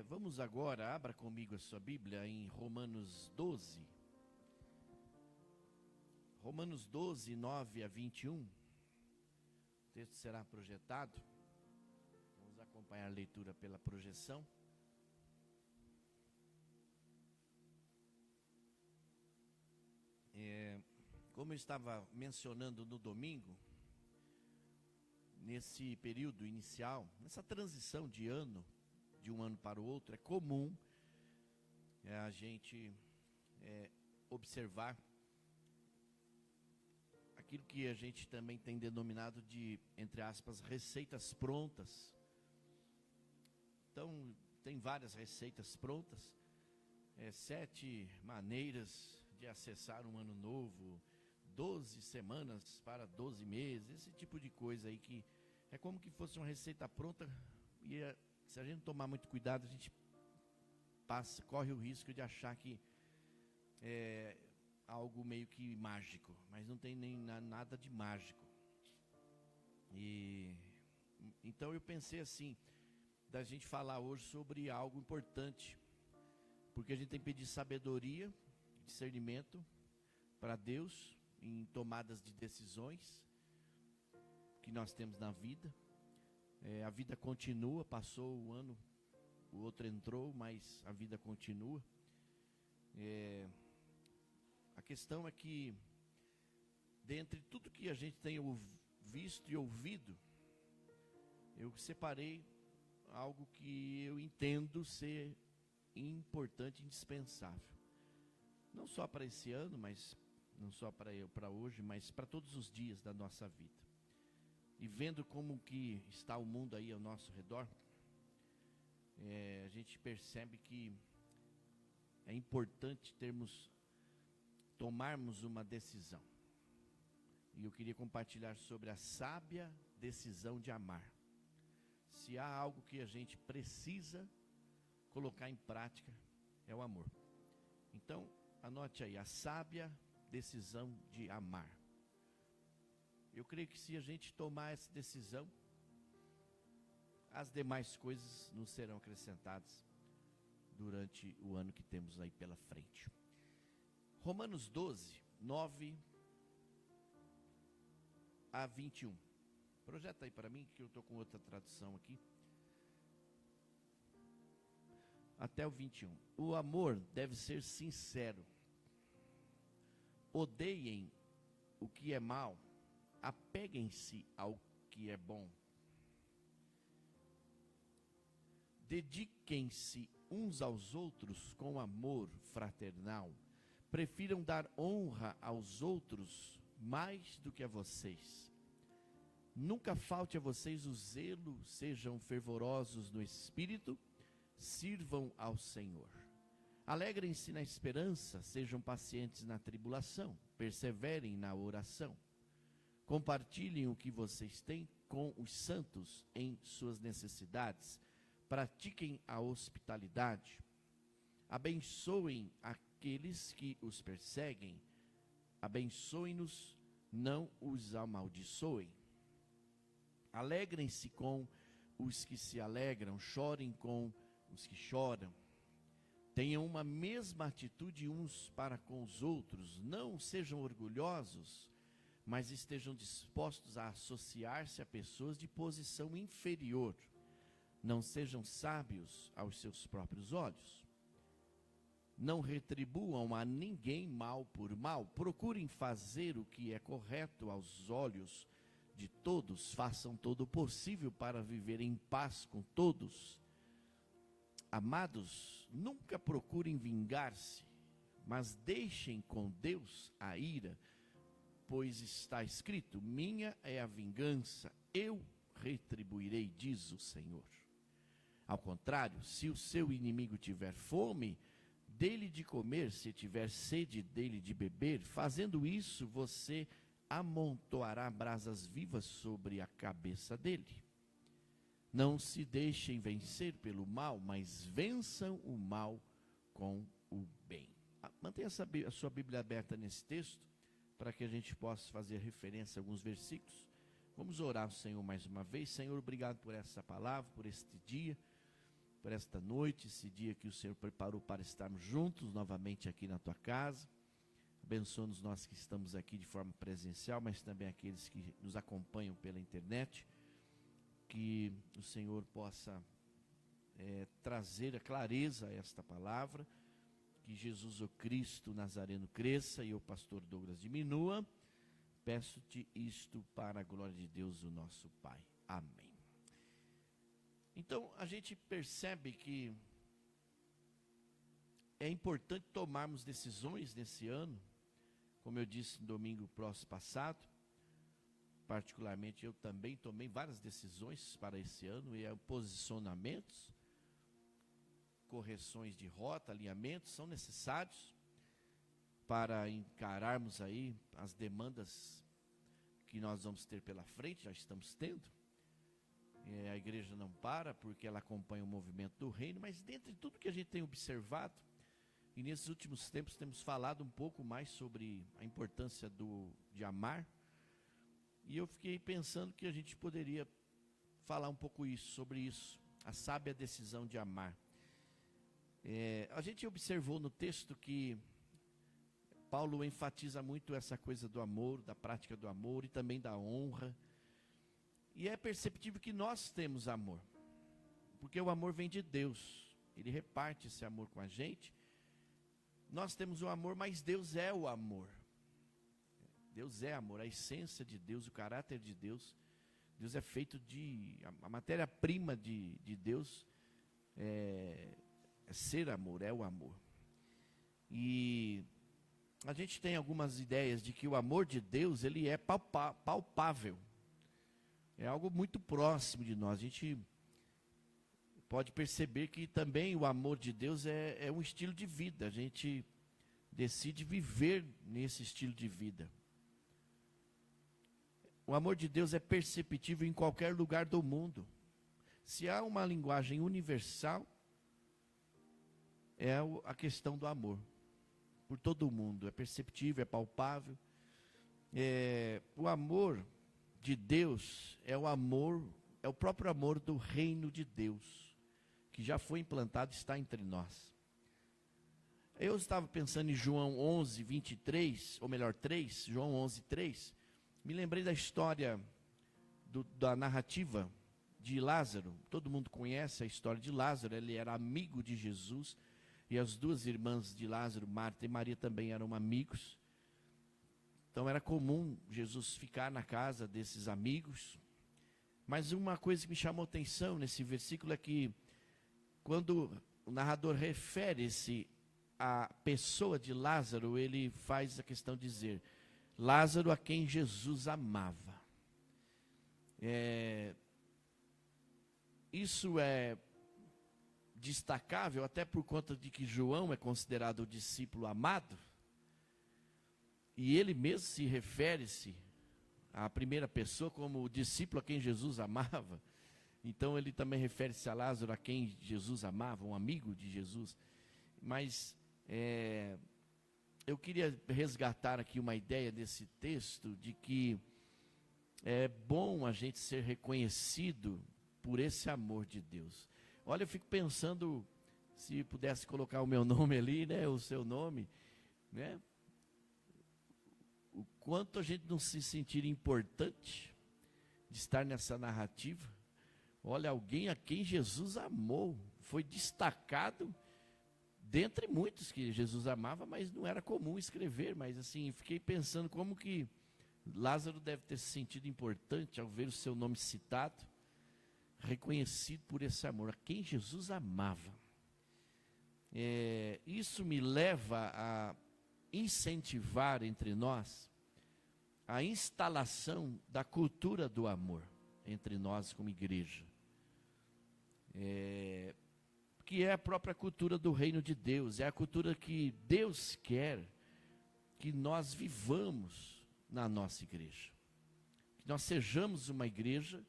Vamos agora, abra comigo a sua Bíblia em Romanos 12. Romanos 12, 9 a 21. O texto será projetado. Vamos acompanhar a leitura pela projeção. Como eu estava mencionando no domingo, nesse período inicial, nessa transição de ano, de um ano para o outro, é comum a gente observar aquilo que a gente também tem denominado de, entre aspas, receitas prontas. Então, tem várias receitas prontas, 7 maneiras de acessar um ano novo, 12 semanas para 12 meses, esse tipo de coisa aí que é como que fosse uma receita pronta e se a gente tomar muito cuidado, a gente corre o risco de achar que é algo meio que mágico, mas não tem nem nada de mágico. Então eu pensei assim, da gente falar hoje sobre algo importante, porque a gente tem que pedir sabedoria, discernimento para Deus em tomadas de decisões que nós temos na vida. A vida continua, passou o ano, o outro entrou, mas a vida continua. A questão é que, dentre tudo que a gente tem visto e ouvido, eu separei algo que eu entendo ser importante, indispensável. Não só para esse ano, mas não só para hoje, mas para todos os dias da nossa vida. E vendo como que está o mundo aí ao nosso redor, a gente percebe que é importante tomarmos uma decisão. E eu queria compartilhar sobre a sábia decisão de amar. Se há algo que a gente precisa colocar em prática, é o amor. Então, anote aí, a sábia decisão de amar. Eu creio que se a gente tomar essa decisão, as demais coisas nos serão acrescentadas durante o ano que temos aí pela frente. Romanos 12, 9 a 21. Projeta aí para mim, que eu estou com outra tradução aqui. Até o 21. O amor deve ser sincero. Odeiem o que é mal. Apeguem-se ao que é bom. Dediquem-se uns aos outros com amor fraternal. Prefiram dar honra aos outros mais do que a vocês. Nunca falte a vocês o zelo, sejam fervorosos no espírito, sirvam ao Senhor. Alegrem-se na esperança, sejam pacientes na tribulação, perseverem na oração. Compartilhem o que vocês têm com os santos em suas necessidades. Pratiquem a hospitalidade. Abençoem aqueles que os perseguem. Abençoem-nos, não os amaldiçoem. Alegrem-se com os que se alegram, chorem com os que choram. Tenham uma mesma atitude uns para com os outros. Não sejam orgulhosos, mas estejam dispostos a associar-se a pessoas de posição inferior. Não sejam sábios aos seus próprios olhos. Não retribuam a ninguém mal por mal. Procurem fazer o que é correto aos olhos de todos. Façam todo o possível para viver em paz com todos. Amados, nunca procurem vingar-se, mas deixem com Deus a ira, pois está escrito: minha é a vingança, eu retribuirei, diz o Senhor. Ao contrário, se o seu inimigo tiver fome, dê-lhe de comer, se tiver sede, dê-lhe de beber. Fazendo isso, você amontoará brasas vivas sobre a cabeça dele. Não se deixem vencer pelo mal, mas vençam o mal com o bem. Mantenha a sua Bíblia aberta nesse texto, para que a gente possa fazer referência a alguns versículos. Vamos orar ao Senhor mais uma vez. Senhor, obrigado por essa palavra, por este dia, por esta noite, esse dia que o Senhor preparou para estarmos juntos novamente aqui na tua casa. Abençoa-nos nós que estamos aqui de forma presencial, mas também aqueles que nos acompanham pela internet. Que o Senhor possa trazer a clareza a esta palavra. Que Jesus o Cristo Nazareno cresça e o pastor Douglas diminua. Peço-te isto para a glória de Deus, o nosso Pai. Amém. Então, a gente percebe que é importante tomarmos decisões nesse ano, como eu disse no domingo passado, particularmente eu também tomei várias decisões para esse ano, e posicionamentos, correções de rota, alinhamentos são necessários para encararmos aí as demandas que nós vamos ter pela frente, já estamos tendo. A igreja não para, porque ela acompanha o movimento do reino, mas dentre tudo que a gente tem observado, e nesses últimos tempos temos falado um pouco mais sobre a importância de amar, e eu fiquei pensando que a gente poderia falar um pouco sobre isso, a sábia decisão de amar. A gente observou no texto que Paulo enfatiza muito essa coisa do amor, da prática do amor e também da honra. E é perceptível que nós temos amor, porque o amor vem de Deus, Ele reparte esse amor com a gente. Nós temos o amor, mas Deus é o amor. Deus é amor, a essência de Deus, o caráter de Deus. Deus é feito a matéria-prima de Deus é ser amor, é o amor. E a gente tem algumas ideias de que o amor de Deus, ele é palpável. É algo muito próximo de nós. A gente pode perceber que também o amor de Deus é um estilo de vida. A gente decide viver nesse estilo de vida. O amor de Deus é perceptível em qualquer lugar do mundo. Se há uma linguagem universal, é a questão do amor. Por todo o mundo, é perceptível, é palpável. O amor de Deus é o amor, é o próprio amor do reino de Deus, que já foi implantado e está entre nós. Eu estava pensando em João 11, 23, ou melhor, 3, João 11, 3. Me lembrei da história, da narrativa de Lázaro. Todo mundo conhece a história de Lázaro, ele era amigo de Jesus, e as duas irmãs de Lázaro, Marta e Maria, também eram amigos. Então era comum Jesus ficar na casa desses amigos. Mas uma coisa que me chamou a atenção nesse versículo é que, quando o narrador refere-se à pessoa de Lázaro, ele faz a questão de dizer, Lázaro a quem Jesus amava. Isso é destacável até por conta de que João é considerado o discípulo amado. E ele mesmo se refere-se à primeira pessoa como o discípulo a quem Jesus amava. Então ele também refere-se a Lázaro a quem Jesus amava, um amigo de Jesus. Mas eu queria resgatar aqui uma ideia desse texto, de que é bom a gente ser reconhecido por esse amor de Deus. Olha, eu fico pensando, se pudesse colocar o meu nome ali, né, o seu nome, né? O quanto a gente não se sentir importante de estar nessa narrativa. Olha, alguém a quem Jesus amou, foi destacado dentre muitos que Jesus amava, mas não era comum escrever. Mas assim, fiquei pensando como que Lázaro deve ter se sentido importante ao ver o seu nome citado, reconhecido por esse amor, a quem Jesus amava. Isso me leva a incentivar entre nós a instalação da cultura do amor entre nós como igreja, que é a própria cultura do reino de Deus, é a cultura que Deus quer que nós vivamos na nossa igreja, que nós sejamos uma igreja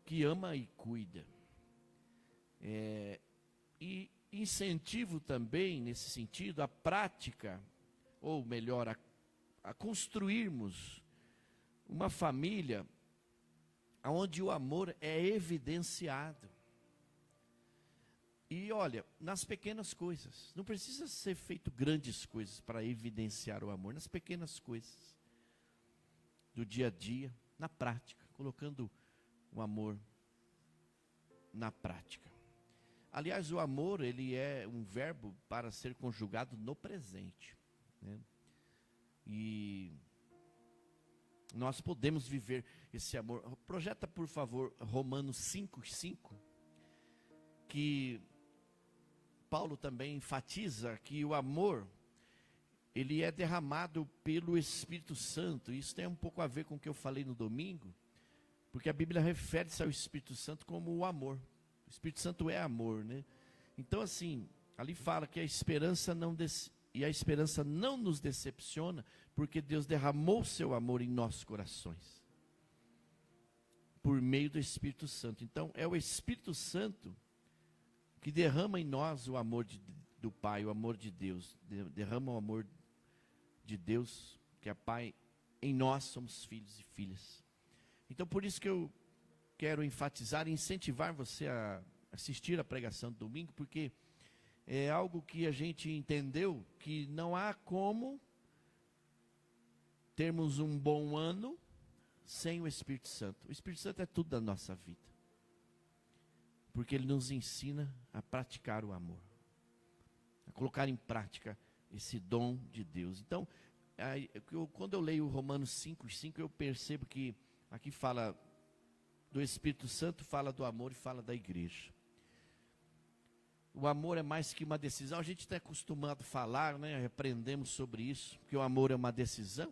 que ama e cuida, e incentivo também nesse sentido a prática, ou melhor, a construirmos uma família onde o amor é evidenciado. E olha, nas pequenas coisas, não precisa ser feito grandes coisas para evidenciar o amor, nas pequenas coisas do dia a dia, na prática, colocando o amor na prática. Aliás, o amor, ele é um verbo para ser conjugado no presente, né? E nós podemos viver esse amor. Projeta, por favor, Romanos 5:5, que Paulo também enfatiza que o amor, ele é derramado pelo Espírito Santo. Isso tem um pouco a ver com o que eu falei no domingo, porque a Bíblia refere-se ao Espírito Santo como o amor. O Espírito Santo é amor, né? Então, assim, ali fala que a esperança não nos decepciona, porque Deus derramou seu amor em nossos corações, por meio do Espírito Santo. Então, é o Espírito Santo que derrama em nós o amor do Pai, o amor de Deus. Derrama o amor de Deus, que é Pai, em nós somos filhos e filhas. Então, por isso que eu quero enfatizar e incentivar você a assistir a pregação do domingo, porque é algo que a gente entendeu que não há como termos um bom ano sem o Espírito Santo. O Espírito Santo é tudo da nossa vida, porque ele nos ensina a praticar o amor, a colocar em prática esse dom de Deus. Então, quando eu leio Romanos 5:5, eu percebo que aqui fala do Espírito Santo, fala do amor e fala da igreja. O amor é mais que uma decisão. A gente está acostumado a falar, né? Aprendemos sobre isso, que o amor é uma decisão.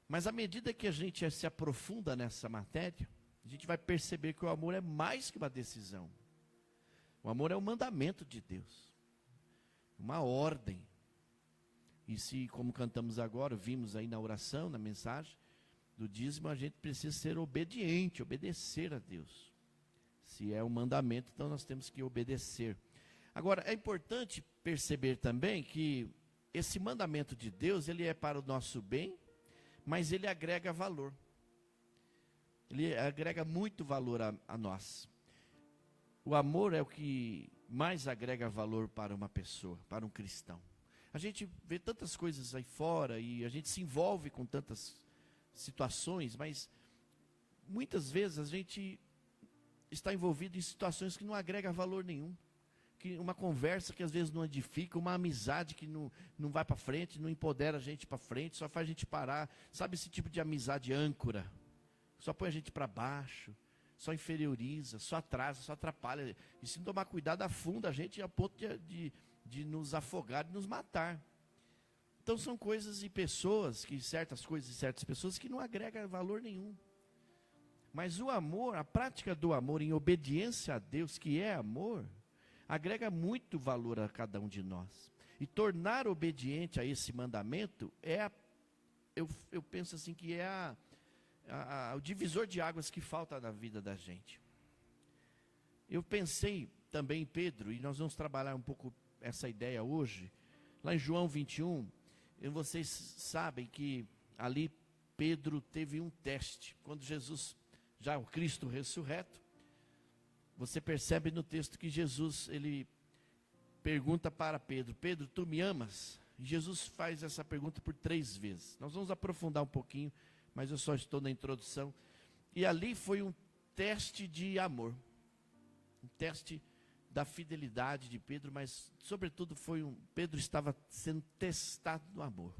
Mas à medida que a gente se aprofunda nessa matéria, a gente vai perceber que o amor é mais que uma decisão. O amor é um mandamento de Deus, uma ordem. E se, como cantamos agora, vimos aí na oração, na mensagem do dízimo, a gente precisa ser obediente, obedecer a Deus. Se é um mandamento, então nós temos que obedecer. Agora, é importante perceber também que esse mandamento de Deus, ele é para o nosso bem, mas ele agrega valor. Ele agrega muito valor a nós. O amor é o que mais agrega valor para uma pessoa, para um cristão. A gente vê tantas coisas aí fora e a gente se envolve com tantas situações, mas muitas vezes a gente está envolvido em situações que não agrega valor nenhum. Que uma conversa que às vezes não edifica, uma amizade que não vai para frente, não empodera a gente para frente, só faz a gente parar. Sabe esse tipo de amizade âncora? Só põe a gente para baixo, só inferioriza, só atrasa, só atrapalha. E se não tomar cuidado, afunda a gente a ponto de nos afogar, de nos matar. Então são coisas e pessoas, certas coisas e certas pessoas que não agregam valor nenhum. Mas o amor, a prática do amor em obediência a Deus, que é amor, agrega muito valor a cada um de nós. E tornar obediente a esse mandamento eu penso assim que é o divisor de águas que falta na vida da gente. Eu pensei também em Pedro, e nós vamos trabalhar um pouco essa ideia hoje, lá em João 21, vocês sabem que ali Pedro teve um teste, quando Jesus, já o Cristo ressurreto, você percebe no texto que Jesus, ele pergunta para Pedro, Pedro, tu me amas? E Jesus faz essa pergunta por 3 vezes. Nós vamos aprofundar um pouquinho, mas eu só estou na introdução. E ali foi um teste de amor, um teste da fidelidade de Pedro, mas sobretudo Pedro estava sendo testado no amor.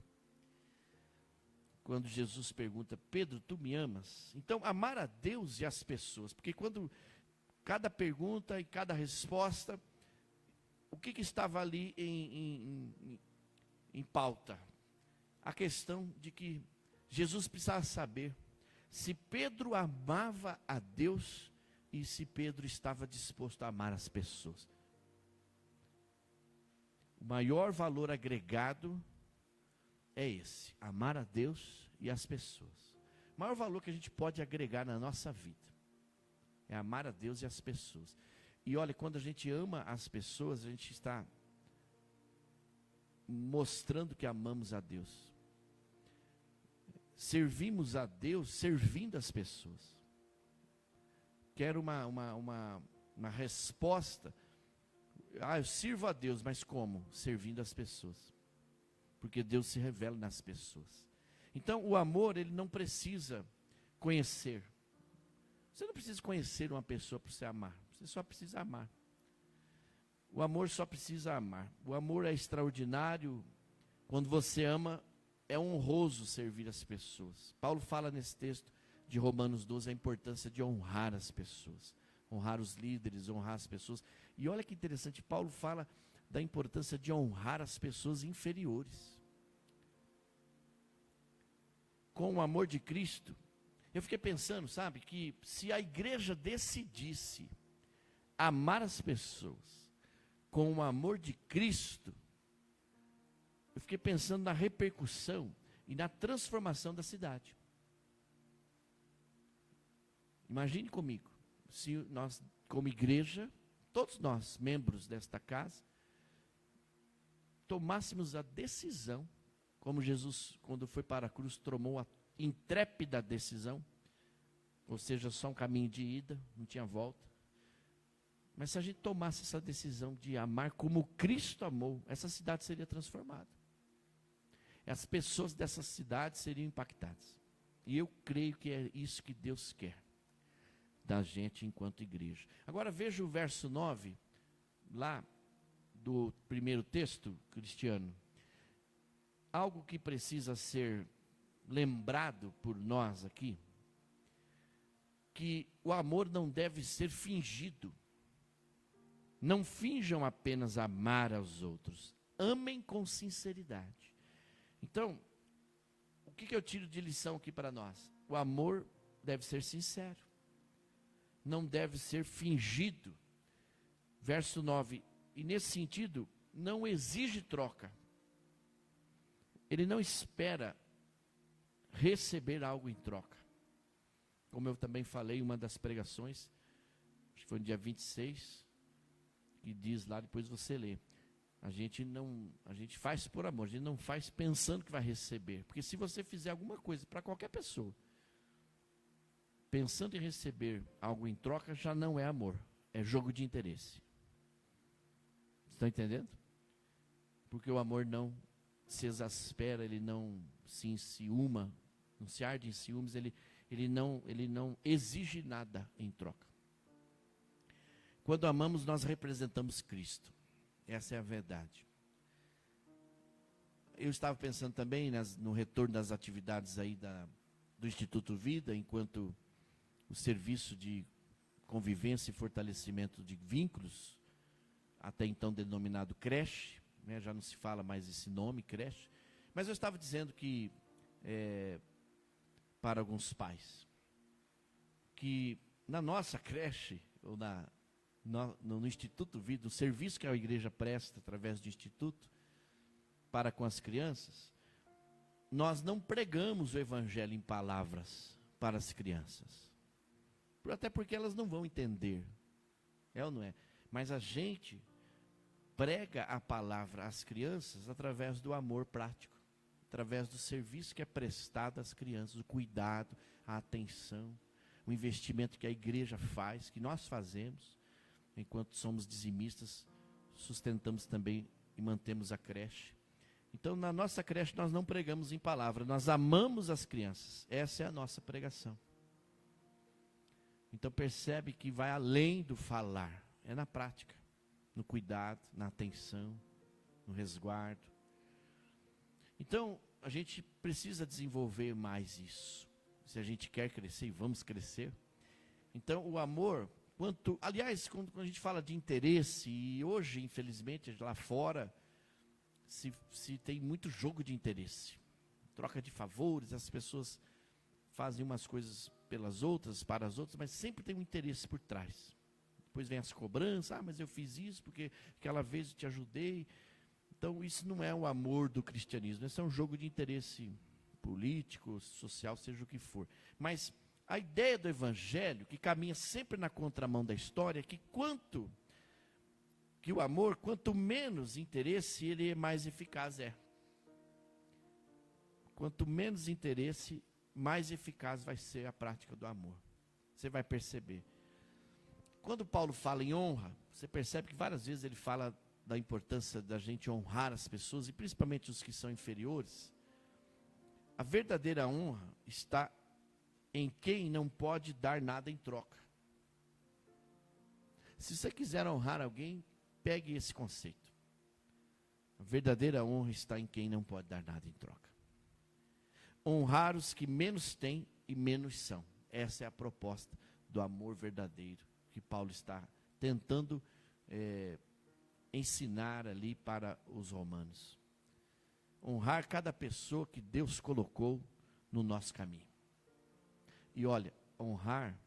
Quando Jesus pergunta, Pedro, tu me amas? Então, amar a Deus e as pessoas, porque quando cada pergunta e cada resposta, o que estava ali em pauta? A questão de que Jesus precisava saber se Pedro amava a Deus e se Pedro estava disposto a amar as pessoas. O maior valor agregado é esse, amar a Deus e as pessoas. O maior valor que a gente pode agregar na nossa vida é amar a Deus e as pessoas. E olha, quando a gente ama as pessoas, a gente está mostrando que amamos a Deus. Servimos a Deus servindo as pessoas. Quero uma resposta eu sirvo a Deus, mas como? Servindo as pessoas. Porque Deus se revela nas pessoas. Então, o amor, ele não precisa conhecer. Você não precisa conhecer uma pessoa para você amar. Você só precisa amar. O amor só precisa amar. O amor é extraordinário. Quando você ama, é honroso servir as pessoas. Paulo fala nesse texto de Romanos 12 a importância de honrar as pessoas. Honrar os líderes, honrar as pessoas. E olha que interessante, Paulo fala da importância de honrar as pessoas inferiores. Com o amor de Cristo, eu fiquei pensando, sabe, que se a igreja decidisse amar as pessoas com o amor de Cristo, eu fiquei pensando na repercussão e na transformação da cidade. Imagine comigo, se nós, como igreja, todos nós, membros desta casa, tomássemos a decisão, como Jesus, quando foi para a cruz, tomou a intrépida decisão, ou seja, só um caminho de ida, não tinha volta. Mas se a gente tomasse essa decisão de amar como Cristo amou, essa cidade seria transformada. As pessoas dessa cidade seriam impactadas. E eu creio que é isso que Deus quer da gente enquanto igreja. Agora veja o verso 9, lá do primeiro texto, Cristiano. Algo que precisa ser lembrado por nós aqui, que o amor não deve ser fingido. Não finjam apenas amar aos outros, amem com sinceridade. Então, o que eu tiro de lição aqui para nós? O amor deve ser sincero, não deve ser fingido. Verso 9, e nesse sentido, não exige troca. Ele não espera receber algo em troca. Como eu também falei em uma das pregações, acho que foi no dia 26, que diz lá, depois você lê. A gente faz por amor, a gente não faz pensando que vai receber. Porque se você fizer alguma coisa para qualquer pessoa, pensando em receber algo em troca, já não é amor, é jogo de interesse. Estão entendendo? Porque o amor não se exaspera, ele não se enciuma, não se arde em ciúmes, ele não exige nada em troca. Quando amamos, nós representamos Cristo. Essa é a verdade. Eu estava pensando também no retorno das atividades aí do Instituto Vida, enquanto o serviço de convivência e fortalecimento de vínculos, até então denominado creche, né, já não se fala mais esse nome, creche, mas eu estava dizendo que, para alguns pais, que na nossa creche, ou no Instituto Vida, o serviço que a igreja presta através do Instituto para com as crianças, nós não pregamos o Evangelho em palavras para as crianças, até porque elas não vão entender, é ou não é? Mas a gente prega a palavra às crianças através do amor prático, através do serviço que é prestado às crianças, o cuidado, a atenção, o investimento que a igreja faz, que nós fazemos. Enquanto somos dizimistas, sustentamos também e mantemos a creche. Então, na nossa creche, nós não pregamos em palavra, nós amamos as crianças. Essa é a nossa pregação. Então, percebe que vai além do falar, é na prática, no cuidado, na atenção, no resguardo. Então, a gente precisa desenvolver mais isso. Se a gente quer crescer, e vamos crescer. Então, o amor... aliás, quando a gente fala de interesse, e hoje, infelizmente, lá fora, se tem muito jogo de interesse. Troca de favores, as pessoas fazem umas coisas pelas outras, para as outras, mas sempre tem um interesse por trás. Depois vem as cobranças, mas eu fiz isso porque aquela vez eu te ajudei. Então, isso não é o amor do cristianismo, isso é um jogo de interesse político, social, seja o que for. Mas a ideia do Evangelho, que caminha sempre na contramão da história, é que o amor, quanto menos interesse, ele é mais eficaz é. Quanto menos interesse, mais eficaz vai ser a prática do amor. Você vai perceber. quando Paulo fala em honra, você percebe que várias vezes ele fala da importância da gente honrar as pessoas, e principalmente os que são inferiores. A verdadeira honra está em quem não pode dar nada em troca. Se você quiser honrar alguém, pegue esse conceito. A verdadeira honra está em quem não pode dar nada em troca. Honrar os que menos têm e menos são. Essa é a proposta do amor verdadeiro que Paulo está tentando ensinar ali para os romanos. Honrar cada pessoa que Deus colocou no nosso caminho. E olha, honrar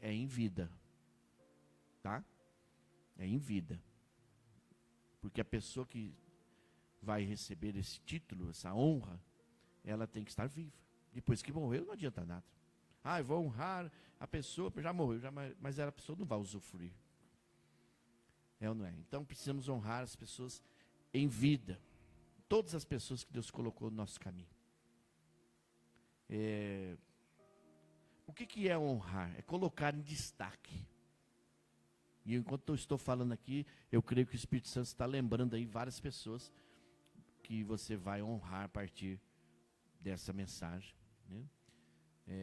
é em vida, tá? É em vida. Porque a pessoa que vai receber esse título, essa honra, ela tem que estar viva. Depois que morreu, não adianta nada. Eu vou honrar a pessoa, já morreu, mas a pessoa não vai usufruir. É ou não é? Então precisamos honrar as pessoas em vida. Todas as pessoas que Deus colocou no nosso caminho. O que é honrar? É colocar em destaque. E enquanto eu estou falando aqui, eu creio que o Espírito Santo está lembrando aí várias pessoas que você vai honrar a partir dessa mensagem, né?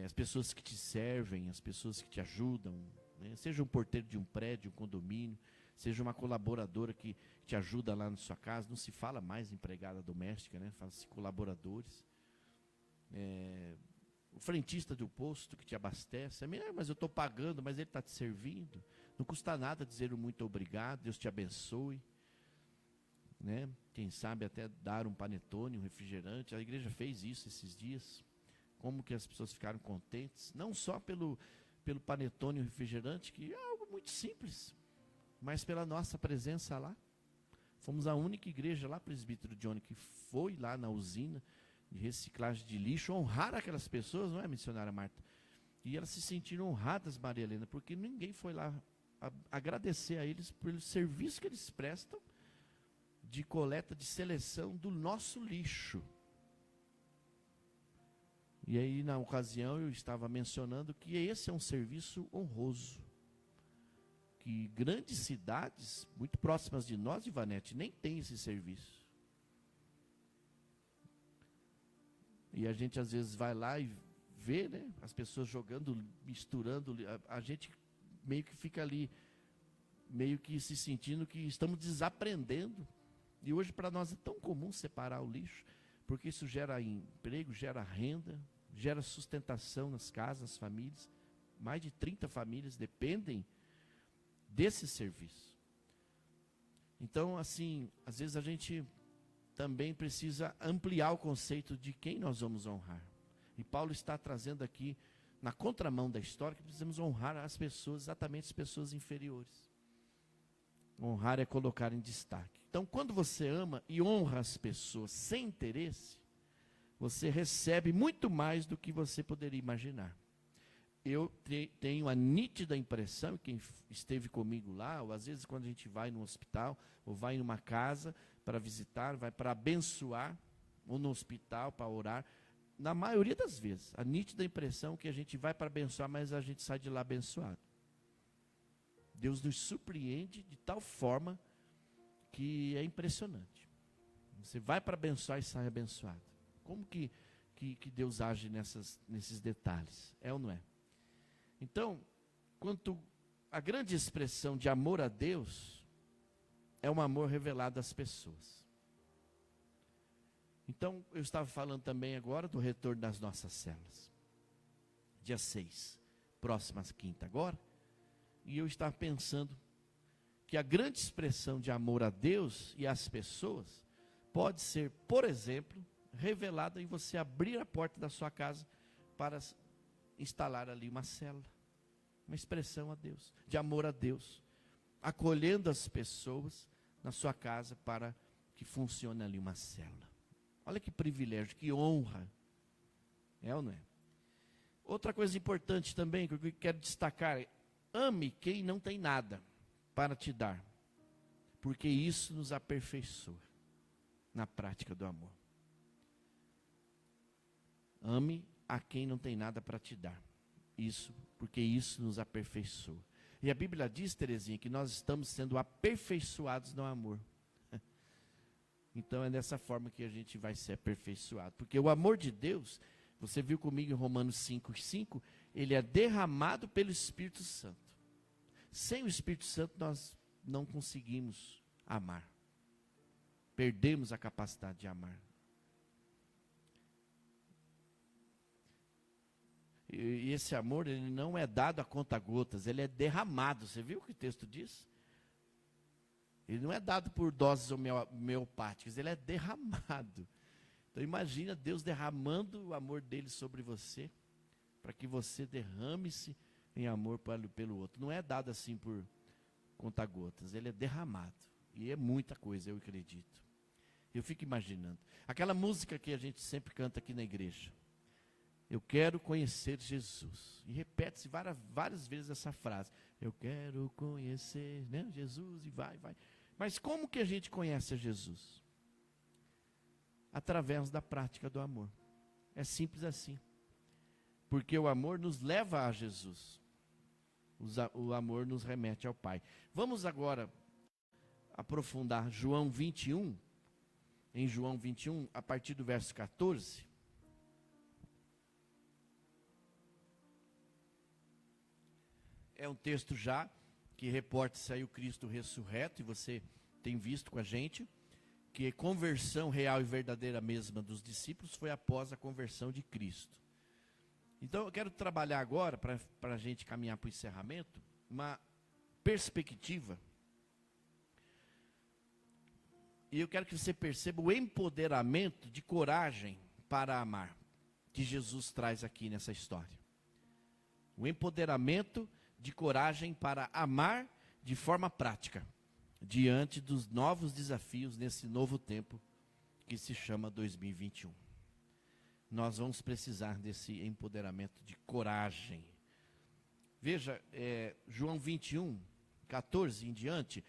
As pessoas que te servem, as pessoas que te ajudam, né? Seja um porteiro de um prédio, um condomínio, seja uma colaboradora que te ajuda lá na sua casa. Não se fala mais empregada doméstica, né? Fala-se colaboradores. O frentista do posto que te abastece, mas eu estou pagando, mas ele está te servindo. Não custa nada dizer um muito obrigado, Deus te abençoe, né? Quem sabe até dar um panetone, um refrigerante. A igreja fez isso esses dias. Como que as pessoas ficaram contentes, não só pelo panetone e o refrigerante, que é algo muito simples, mas pela nossa presença lá. Fomos a única igreja lá, presbítero Johnny, que foi lá na usina de reciclagem de lixo, honrar aquelas pessoas, não é, missionária Marta? E elas se sentiram honradas, Maria Helena, porque ninguém foi lá agradecer a eles pelo serviço que eles prestam de coleta, de seleção do nosso lixo. E aí, na ocasião, eu estava mencionando que esse é um serviço honroso. Que grandes cidades, muito próximas de nós, Ivanete, nem tem esse serviço. E a gente às vezes vai lá e vê, né, as pessoas jogando, misturando, a gente meio que fica ali, meio que se sentindo que estamos desaprendendo. E hoje para nós é tão comum separar o lixo, porque isso gera emprego, gera renda, gera sustentação nas casas, nas famílias. Mais de 30 famílias dependem desse serviço. Então, assim, às vezes a gente também precisa ampliar o conceito de quem nós vamos honrar. E Paulo está trazendo aqui, na contramão da história, que precisamos honrar as pessoas, exatamente as pessoas inferiores. Honrar é colocar em destaque. Então, quando você ama e honra as pessoas sem interesse, você recebe muito mais do que você poderia imaginar. Eu tenho a nítida impressão, quem esteve comigo lá, ou às vezes quando a gente vai no hospital, ou vai numa casa para visitar, vai para abençoar, ou no hospital para orar, na maioria das vezes, a nítida impressão que a gente vai para abençoar, mas a gente sai de lá abençoado. Deus nos surpreende de tal forma que é impressionante. Você vai para abençoar e sai abençoado. Como que Deus age nesses detalhes? É ou não é? Então, quanto a grande expressão de amor a Deus, é um amor revelado às pessoas. Então, eu estava falando também agora do retorno das nossas células. Dia 6, próxima quinta agora. E eu estava pensando que a grande expressão de amor a Deus e às pessoas pode ser, por exemplo, revelada em você abrir a porta da sua casa para instalar ali uma célula. Uma expressão a Deus, de amor a Deus. Acolhendo as pessoas na sua casa para que funcione ali uma célula. Olha que privilégio, que honra. É ou não é? Outra coisa importante também que eu quero destacar é: ame quem não tem nada para te dar, porque isso nos aperfeiçoa na prática do amor. Ame a quem não tem nada para te dar, porque isso nos aperfeiçoa. E a Bíblia diz, Terezinha, que nós estamos sendo aperfeiçoados no amor. Então é dessa forma que a gente vai ser aperfeiçoado. Porque o amor de Deus, você viu comigo em Romanos 5:5, ele é derramado pelo Espírito Santo. Sem o Espírito Santo nós não conseguimos amar. Perdemos a capacidade de amar. E esse amor, ele não é dado a conta-gotas, ele é derramado. Você viu o que o texto diz? Ele não é dado por doses homeopáticas, ele é derramado. Então imagina Deus derramando o amor dele sobre você, para que você derrame-se em amor pelo outro. Não é dado assim por conta-gotas, ele é derramado. E é muita coisa, eu acredito. Eu fico imaginando. Aquela música que a gente sempre canta aqui na igreja. Eu quero conhecer Jesus. E repete-se várias vezes essa frase. Eu quero conhecer, né, Jesus, e vai. Mas como que a gente conhece a Jesus? Através da prática do amor. É simples assim. Porque o amor nos leva a Jesus. O amor nos remete ao Pai. Vamos agora aprofundar João 21. Em João 21, a partir do verso 14. É um texto já que reporta-se aí o Cristo ressurreto, e você tem visto com a gente, que a conversão real e verdadeira mesma dos discípulos foi após a conversão de Cristo. Então eu quero trabalhar agora, para a gente caminhar para o encerramento, uma perspectiva. E eu quero que você perceba o empoderamento de coragem para amar, que Jesus traz aqui nessa história. O empoderamento de coragem para amar de forma prática, diante dos novos desafios nesse novo tempo que se chama 2021. Nós vamos precisar desse empoderamento de coragem. Veja, João 21, 14 em diante,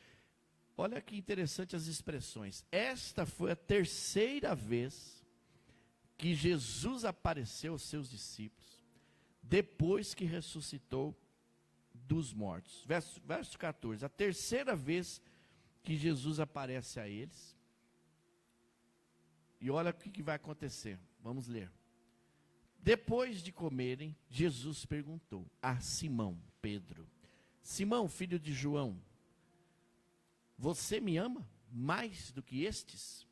olha que interessante as expressões. Esta foi a terceira vez que Jesus apareceu aos seus discípulos, depois que ressuscitou dos mortos. Verso 14, a terceira vez que Jesus aparece a eles. E olha o que vai acontecer. Vamos ler. Depois de comerem, Jesus perguntou a Simão, Pedro: Simão, filho de João, você me ama mais do que estes?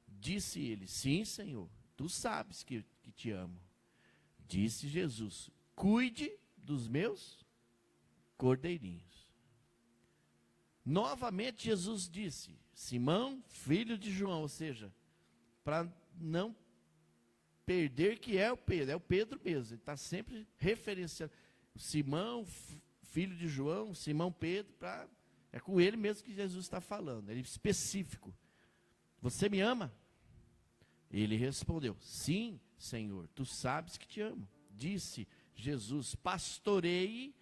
Disse ele: sim, Senhor, tu sabes que te amo. Disse Jesus: cuide dos meus cordeirinhos. Novamente Jesus disse: Simão, filho de João, ou seja, para não perder que é o Pedro mesmo, ele está sempre referenciando Simão, filho de João, Simão Pedro, é com ele mesmo que Jesus está falando, ele é específico. Você me ama? Ele respondeu: sim, Senhor, tu sabes que te amo. Disse Jesus: pastoreie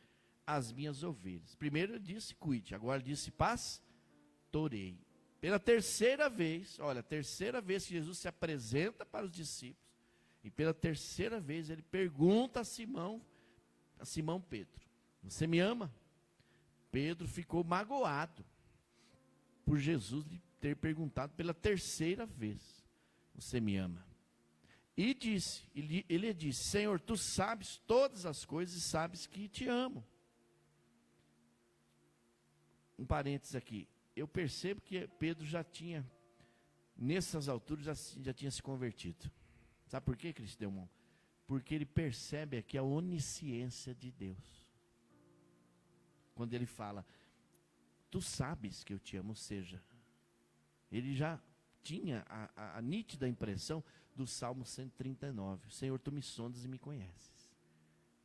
as minhas ovelhas. Primeiro ele disse cuide, agora ele disse pastoreie. Pela terceira vez, olha, a terceira vez que Jesus se apresenta para os discípulos, e pela terceira vez ele pergunta a Simão Pedro: você me ama? Pedro ficou magoado por Jesus lhe ter perguntado pela terceira vez: você me ama? E ele disse: Senhor, tu sabes todas as coisas e sabes que te amo. Um parênteses aqui, eu percebo que Pedro já tinha, nessas alturas, já tinha se convertido. Sabe por quê, Cristiano? Porque ele percebe aqui a onisciência de Deus. Quando ele fala, tu sabes que eu te amo, ou seja, ele já tinha a nítida impressão do Salmo 139. Senhor, tu me sondas e me conheces.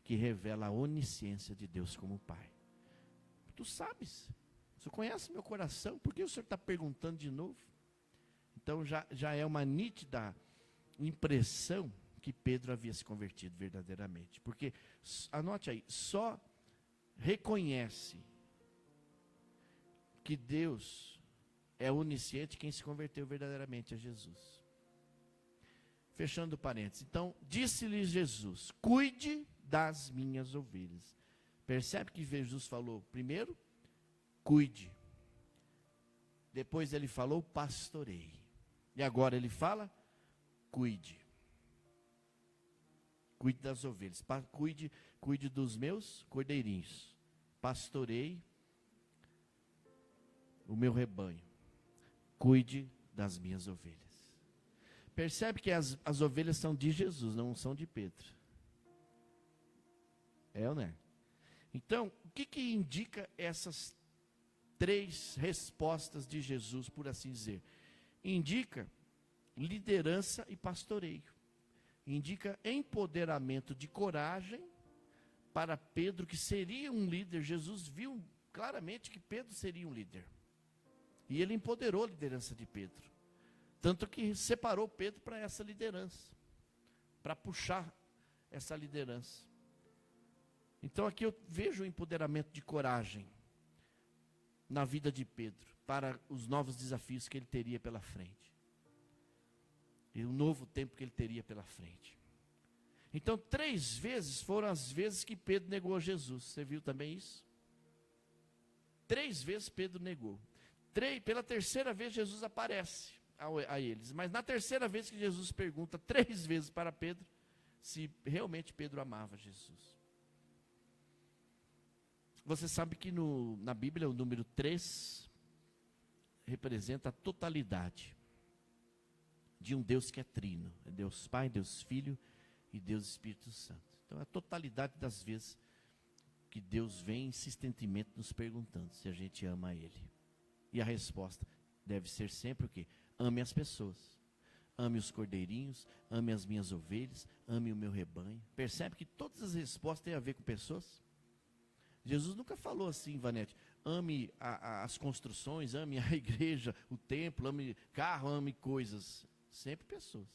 Que revela a onisciência de Deus como Pai. Tu sabes, o Senhor conhece meu coração, por que o Senhor está perguntando de novo? Então já é uma nítida impressão que Pedro havia se convertido verdadeiramente. Porque, anote aí, só reconhece que Deus é onisciente quem se converteu verdadeiramente a Jesus. Fechando parênteses. Então, disse-lhe Jesus: cuide das minhas ovelhas. Percebe que Jesus falou, primeiro, cuide. Depois ele falou, pastoreie. E agora ele fala, cuide. Cuide das ovelhas. Cuide dos meus cordeirinhos. Pastoreie o meu rebanho. Cuide das minhas ovelhas. Percebe que as ovelhas são de Jesus, não são de Pedro. É ou não é? Então, o que indica essas 3 respostas de Jesus, por assim dizer? Indica liderança e pastoreio. Indica empoderamento de coragem para Pedro, que seria um líder. Jesus viu claramente que Pedro seria um líder. E ele empoderou a liderança de Pedro. Tanto que separou Pedro para essa liderança. Para puxar essa liderança. Então aqui eu vejo o empoderamento de coragem na vida de Pedro, para os novos desafios que ele teria pela frente. E o novo tempo que ele teria pela frente. Então 3 vezes foram as vezes que Pedro negou a Jesus. Você viu também isso? 3 vezes Pedro negou. Pela terceira vez Jesus aparece a eles. Mas na terceira vez que Jesus pergunta 3 vezes para Pedro, se realmente Pedro amava Jesus. Você sabe que na Bíblia o número 3 representa a totalidade de um Deus que é trino. É Deus Pai, Deus Filho e Deus Espírito Santo. Então é a totalidade das vezes que Deus vem insistentemente nos perguntando se a gente ama Ele. E a resposta deve ser sempre o quê? Ame as pessoas. Ame os cordeirinhos, ame as minhas ovelhas, ame o meu rebanho. Percebe que todas as respostas têm a ver com pessoas? Jesus nunca falou assim, Vanete, ame as construções, ame a igreja, o templo, ame carro, ame coisas. Sempre pessoas.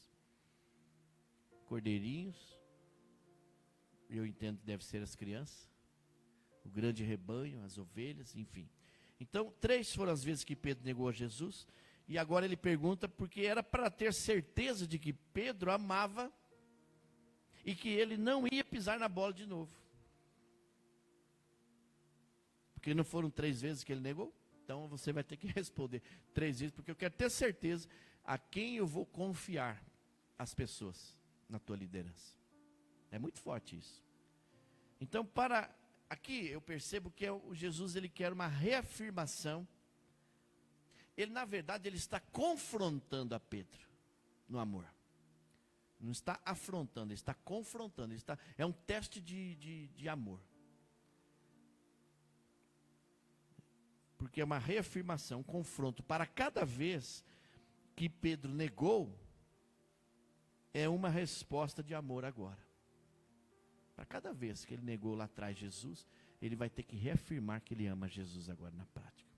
Cordeirinhos, eu entendo que deve ser as crianças, o grande rebanho, as ovelhas, enfim. Então, 3 foram as vezes que Pedro negou a Jesus, e agora ele pergunta, porque era para ter certeza de que Pedro amava, e que ele não ia pisar na bola de novo. Porque não foram 3 vezes que ele negou? Então você vai ter que responder 3 vezes, porque eu quero ter certeza a quem eu vou confiar as pessoas na tua liderança. É muito forte isso. Então, aqui eu percebo que o Jesus, ele quer uma reafirmação. Ele, na verdade, ele está confrontando a Pedro no amor. Não está afrontando, ele está confrontando. É um teste de amor. Porque é uma reafirmação, um confronto. Para cada vez que Pedro negou, é uma resposta de amor agora. Para cada vez que ele negou lá atrás Jesus, ele vai ter que reafirmar que ele ama Jesus agora na prática.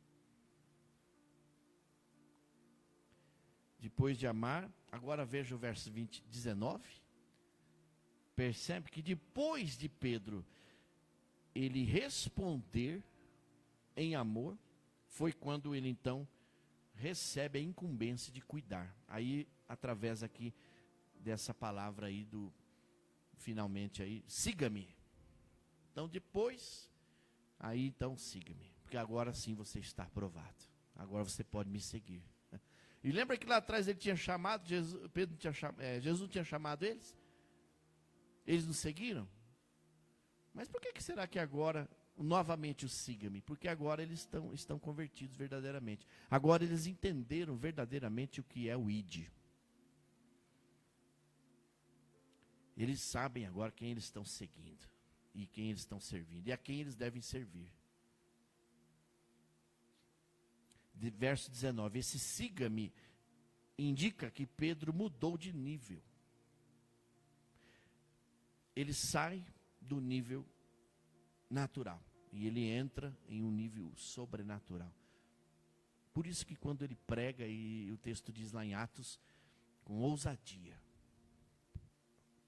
Depois de amar, agora veja o verso 19. Percebe que depois de Pedro ele responder em amor, foi quando ele então recebe a incumbência de cuidar. Aí, através aqui dessa palavra aí finalmente aí, siga-me. Então depois, aí então siga-me, porque agora sim você está aprovado. Agora você pode me seguir. E lembra que lá atrás ele tinha chamado, Jesus tinha chamado eles? Eles não seguiram? Mas por que será que agora novamente o siga-me? Porque agora eles estão convertidos verdadeiramente. Agora eles entenderam verdadeiramente o que é o ID. Eles sabem agora quem eles estão seguindo e quem eles estão servindo e a quem eles devem servir. Verso 19, esse siga-me indica que Pedro mudou de nível. Ele sai do nível natural e ele entra em um nível sobrenatural. Por isso que quando ele prega, e o texto diz lá em Atos, com ousadia,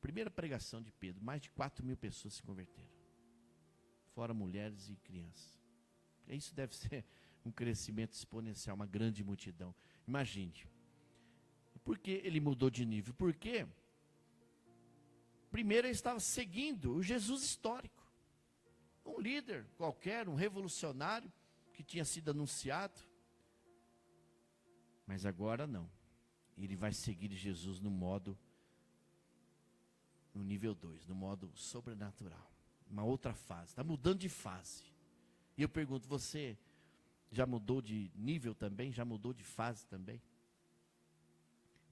primeira pregação de Pedro, mais de 4.000 pessoas se converteram, fora mulheres e crianças. Isso deve ser um crescimento exponencial, uma grande multidão. Imagine. Por que ele mudou de nível? Porque primeiro ele estava seguindo o Jesus histórico. um líder qualquer, um revolucionário que tinha sido anunciado. Mas agora não. Ele vai seguir Jesus no nível 2, no modo sobrenatural. Uma outra fase, está mudando de fase. E eu pergunto, você já mudou de nível também? Já mudou de fase também?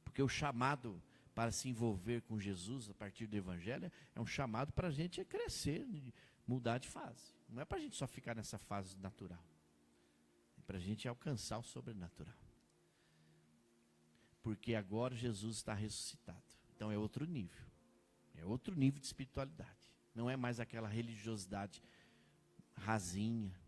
Porque o chamado para se envolver com Jesus a partir do Evangelho é um chamado para a gente crescer, mudar de fase. Não é para a gente só ficar nessa fase natural. É para a gente alcançar o sobrenatural. Porque agora Jesus está ressuscitado. Então é outro nível. É outro nível de espiritualidade. Não é mais aquela religiosidade rasinha.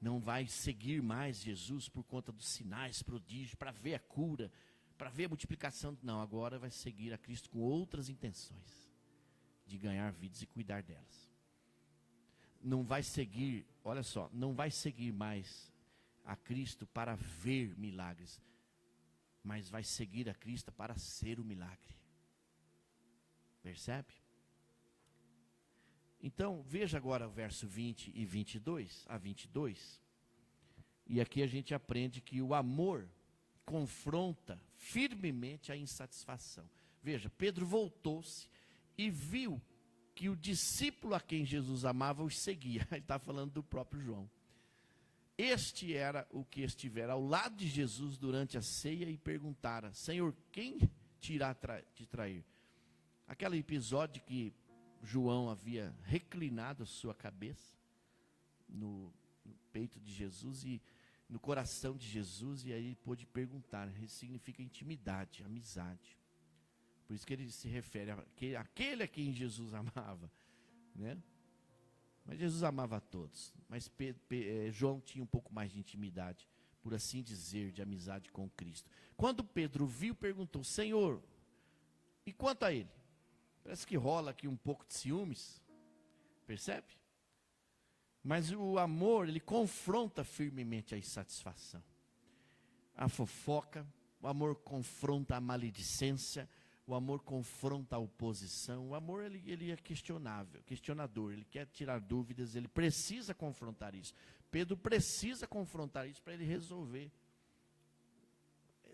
Não vai seguir mais Jesus por conta dos sinais, prodígios, para ver a cura, para ver a multiplicação. Não, agora vai seguir a Cristo com outras intenções. De ganhar vidas e cuidar delas. Não vai seguir, olha só, não vai seguir mais a Cristo para ver milagres. Mas vai seguir a Cristo para ser o milagre. Percebe? Então, veja agora o verso 20 e 22, a 22. E aqui a gente aprende que o amor confronta firmemente a insatisfação. Veja, Pedro voltou-se e viu que o discípulo a quem Jesus amava os seguia. Ele está falando do próprio João. Este era o que estivera ao lado de Jesus durante a ceia e perguntara: Senhor, quem te irá te trair? Aquele episódio que João havia reclinado a sua cabeça no peito de Jesus e no coração de Jesus, e aí ele pôde perguntar. Isso significa intimidade, amizade. Por isso que ele se refere àquele a quem Jesus amava, né? Mas Jesus amava a todos. Mas João tinha um pouco mais de intimidade, por assim dizer, de amizade com Cristo. Quando Pedro viu, perguntou: Senhor, e quanto a ele? Parece que rola aqui um pouco de ciúmes. Percebe? Mas o amor, ele confronta firmemente a insatisfação. A fofoca, o amor confronta a maledicência, o amor confronta a oposição. O amor, ele é questionador, ele quer tirar dúvidas, ele precisa confrontar isso. Pedro precisa confrontar isso para ele resolver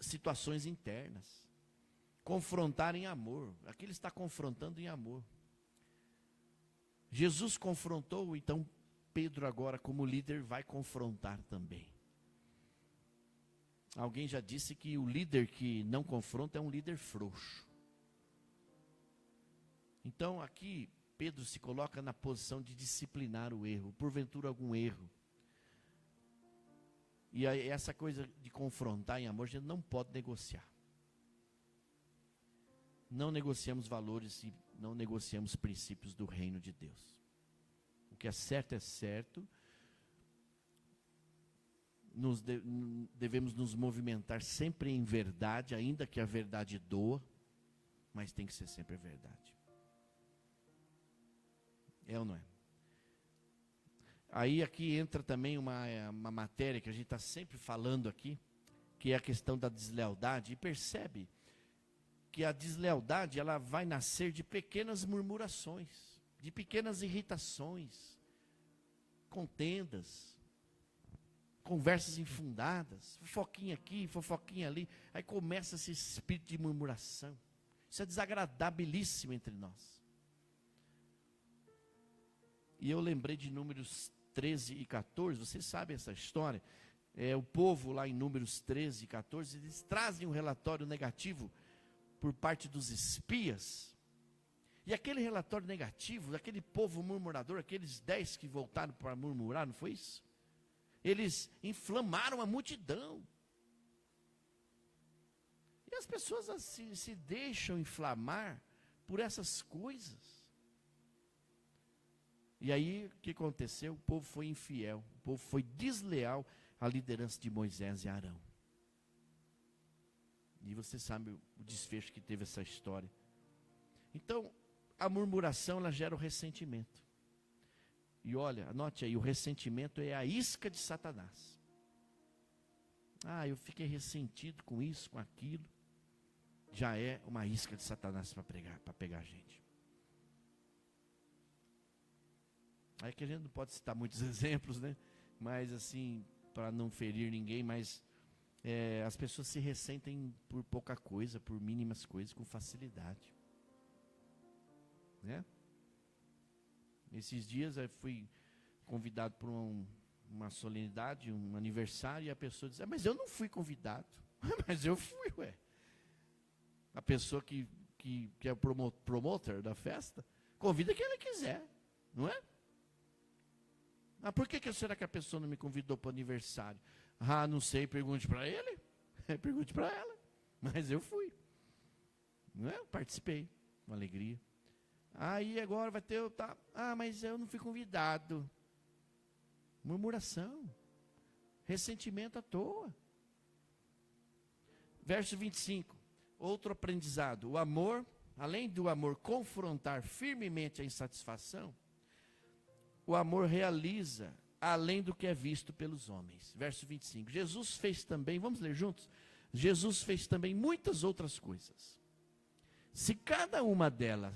situações internas. Confrontar em amor. Aqui ele está confrontando em amor. Jesus confrontou, então Pedro agora, como líder, vai confrontar também. Alguém já disse que o líder que não confronta é um líder frouxo. Então aqui Pedro se coloca na posição de disciplinar o erro, porventura algum erro. E aí, essa coisa de confrontar em amor, a gente não pode negociar. Não negociamos valores e não negociamos princípios do reino de Deus. O que é certo, devemos nos movimentar sempre em verdade, ainda que a verdade doa, mas tem que ser sempre a verdade. É ou não é? Aí aqui entra também uma matéria que a gente está sempre falando aqui, que é a questão da deslealdade. E percebe que a deslealdade, ela vai nascer de pequenas murmurações, de pequenas irritações, contendas, conversas infundadas, fofoquinha aqui, fofoquinha ali. Aí começa esse espírito de murmuração. Isso é desagradabilíssimo entre nós. E eu lembrei de Números 13 e 14, vocês sabem essa história. O povo lá em Números 13 e 14, eles trazem um relatório negativo por parte dos espias. E aquele relatório negativo, daquele povo murmurador, aqueles 10 que voltaram para murmurar, não foi isso? Eles inflamaram a multidão. E as pessoas assim, se deixam inflamar por essas coisas. E aí, o que aconteceu? O povo foi infiel, o povo foi desleal à liderança de Moisés e Arão. E você sabe o desfecho que teve essa história. Então, a murmuração, ela gera o ressentimento. E olha, anote aí, o ressentimento é a isca de Satanás. Ah, eu fiquei ressentido com isso, com aquilo. Já é uma isca de Satanás para pegar a gente. Aí que a gente não pode citar muitos exemplos, né? Mas assim, para não ferir ninguém, mas as pessoas se ressentem por pouca coisa, por mínimas coisas, com facilidade. Né? Esses dias eu fui convidado para uma solenidade, um aniversário, e a pessoa diz, mas eu não fui convidado. Mas eu fui, ué. A pessoa que é o promotor da festa, convida quem ele quiser, não é? Por que será que a pessoa não me convidou para o aniversário? Não sei, pergunte para ele, pergunte para ela. Mas eu fui, não é? Eu participei, com alegria. Aí agora vai ter, mas eu não fui convidado. Murmuração, ressentimento à toa. Verso 25, outro aprendizado. O amor, além do amor confrontar firmemente a insatisfação, o amor realiza além do que é visto pelos homens. Verso 25. Jesus fez também, vamos ler juntos? Jesus fez também muitas outras coisas. Se cada uma delas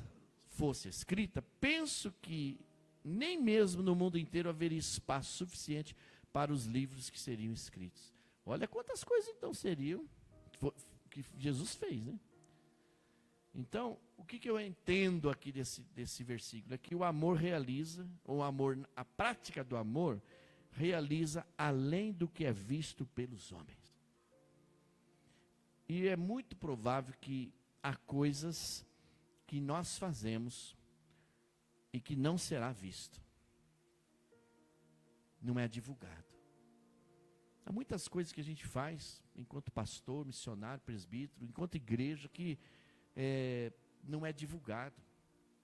fosse escrita, penso que nem mesmo no mundo inteiro haveria espaço suficiente para os livros que seriam escritos. Olha quantas coisas então seriam que Jesus fez, né? Então, o que eu entendo aqui desse versículo? É que o amor realiza, ou a prática do amor, realiza além do que é visto pelos homens. E é muito provável que há coisas que nós fazemos e que não será visto. Não é divulgado. Há muitas coisas que a gente faz, enquanto pastor, missionário, presbítero, enquanto igreja, que não é divulgado.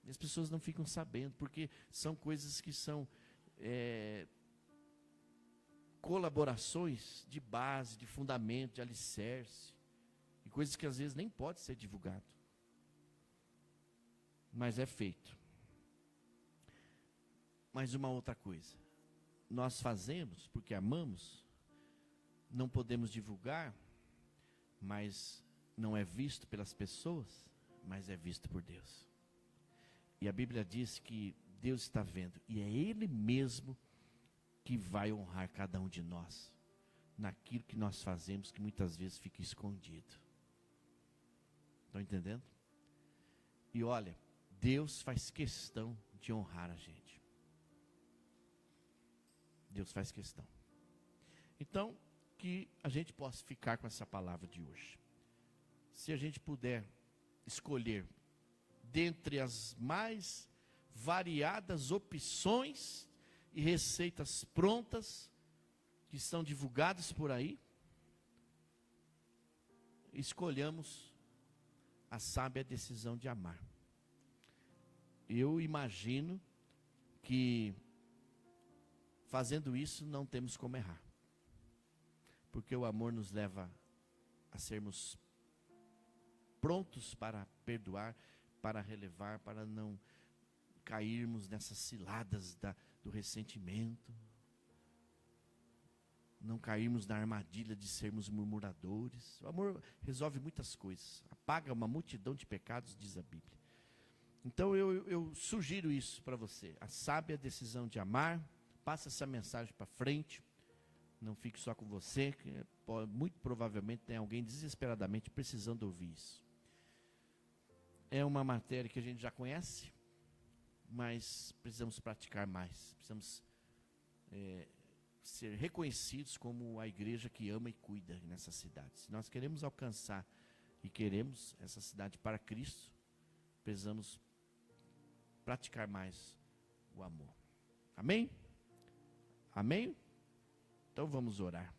E as pessoas não ficam sabendo, porque são coisas que são colaborações de base, de fundamento, de alicerce, e coisas que às vezes nem pode ser divulgado. Mas é feito. Mas uma outra coisa, nós fazemos porque amamos, não podemos divulgar, mas não é visto pelas pessoas, mas é visto por Deus. E a Bíblia diz que Deus está vendo, e é Ele mesmo que vai honrar cada um de nós, naquilo que nós fazemos, que muitas vezes fica escondido. Estão entendendo? E olha, Deus faz questão de honrar a gente. Deus faz questão. Então, que a gente possa ficar com essa palavra de hoje. Se a gente puder escolher dentre as mais variadas opções e receitas prontas que são divulgadas por aí, escolhamos a sábia decisão de amar. Eu imagino que fazendo isso não temos como errar, porque o amor nos leva a sermos prontos para perdoar, para relevar, para não cairmos nessas ciladas do ressentimento, não cairmos na armadilha de sermos murmuradores. O amor resolve muitas coisas, apaga uma multidão de pecados, diz a Bíblia. Então eu sugiro isso para você, a sábia decisão de amar. Passa essa mensagem para frente, não fique só com você, que muito provavelmente tem alguém desesperadamente precisando ouvir isso. É uma matéria que a gente já conhece, mas precisamos praticar mais, precisamos ser reconhecidos como a igreja que ama e cuida nessa cidade. Se nós queremos alcançar e queremos essa cidade para Cristo, precisamos praticar mais o amor. Amém? Amém? Então vamos orar.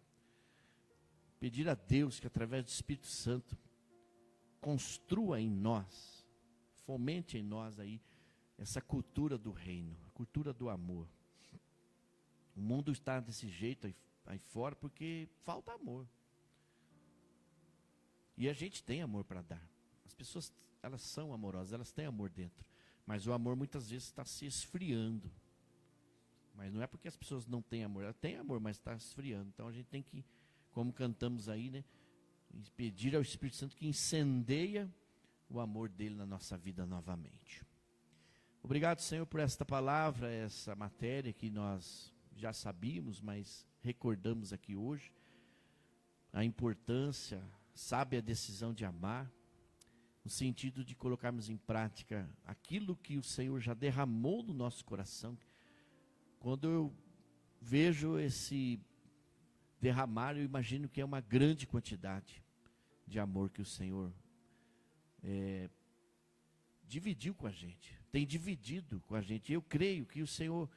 Pedir a Deus que através do Espírito Santo construa em nós, fomente em nós aí essa cultura do reino, a cultura do amor. O mundo está desse jeito aí fora porque falta amor. E a gente tem amor para dar. As pessoas, elas são amorosas, elas têm amor dentro. Mas o amor muitas vezes está se esfriando. Mas não é porque as pessoas não têm amor, elas têm amor, mas está esfriando. Então a gente tem que, como cantamos aí, né, pedir ao Espírito Santo que incendeia o amor dele na nossa vida novamente. Obrigado, Senhor, por esta palavra, essa matéria que nós já sabíamos, mas recordamos aqui hoje. A importância, sabe, a decisão de amar, no sentido de colocarmos em prática aquilo que o Senhor já derramou no nosso coração. Quando eu vejo esse derramar, eu imagino que é uma grande quantidade de amor que o Senhor dividiu com a gente, tem dividido com a gente. Eu creio que o Senhor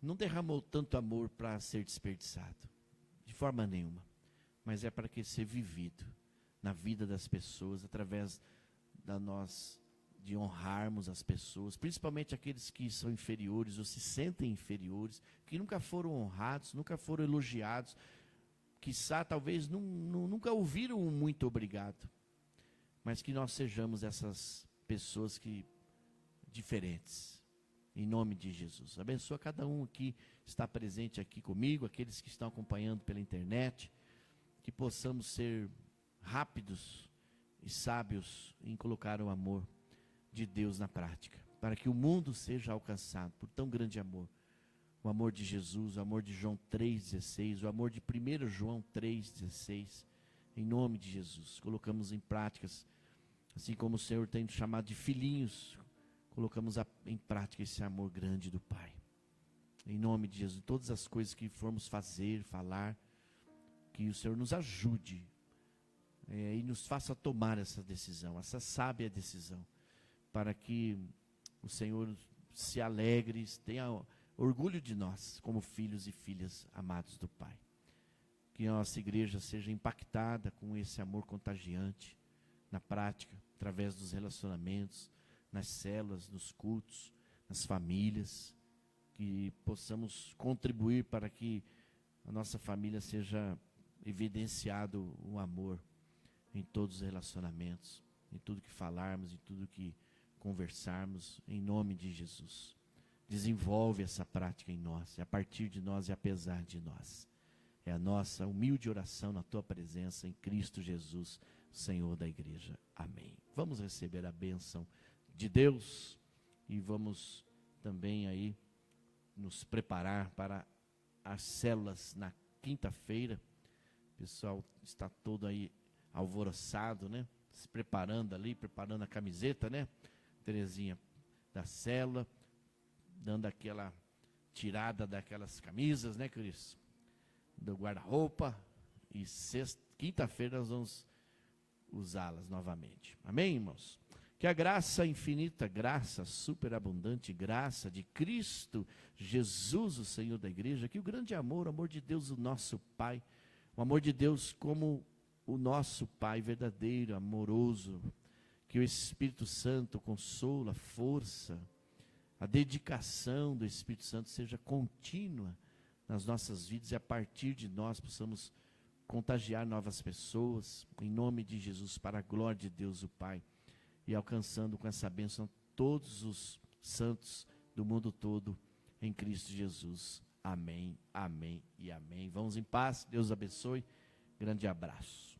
não derramou tanto amor para ser desperdiçado, de forma nenhuma, mas é para que ser vivido na vida das pessoas, através de honrarmos as pessoas, principalmente aqueles que são inferiores ou se sentem inferiores, que nunca foram honrados, nunca foram elogiados, quiçá talvez nunca ouviram um muito obrigado, mas que nós sejamos essas pessoas diferentes, em nome de Jesus. Abençoa cada um que está presente aqui comigo, aqueles que estão acompanhando pela internet, que possamos ser rápidos e sábios em colocar o amor de Deus na prática, para que o mundo seja alcançado por tão grande amor. O amor de Jesus, o amor de João 3,16, o amor de 1 João 3,16, em nome de Jesus. Colocamos em práticas, assim como o Senhor tem nos chamado de filhinhos, colocamos em prática esse amor grande do Pai. Em nome de Jesus, todas as coisas que formos fazer, falar, que o Senhor nos ajude e nos faça tomar essa decisão, essa sábia decisão, para que o Senhor se alegre, tenha orgulho de nós, como filhos e filhas amados do Pai. Que a nossa igreja seja impactada com esse amor contagiante, na prática, através dos relacionamentos, nas células, nos cultos, nas famílias, que possamos contribuir para que a nossa família seja evidenciado o amor em todos os relacionamentos, em tudo que falarmos, em tudo que conversarmos, em nome de Jesus. Desenvolve essa prática em nós, é a partir de nós e apesar de nós. É a nossa humilde oração na tua presença em Cristo Jesus, Senhor da igreja. Amém. Vamos receber a bênção de Deus e vamos também aí nos preparar para as células na quinta-feira. O pessoal está todo aí alvoroçado, né? Se preparando ali, preparando a camiseta, né? Terezinha, da célula, dando aquela tirada daquelas camisas, né, Cris? Do guarda-roupa. E quinta-feira nós vamos usá-las novamente. Amém, irmãos? Que a graça infinita, graça superabundante, graça de Cristo Jesus, o Senhor da igreja, que o grande amor, o amor de Deus, o nosso Pai, o amor de Deus como o nosso Pai verdadeiro, amoroso, que o Espírito Santo consola, força, a dedicação do Espírito Santo seja contínua nas nossas vidas e a partir de nós possamos contagiar novas pessoas, em nome de Jesus, para a glória de Deus o Pai, e alcançando com essa bênção todos os santos do mundo todo, em Cristo Jesus. Amém, amém e amém. Vamos em paz, Deus abençoe, grande abraço.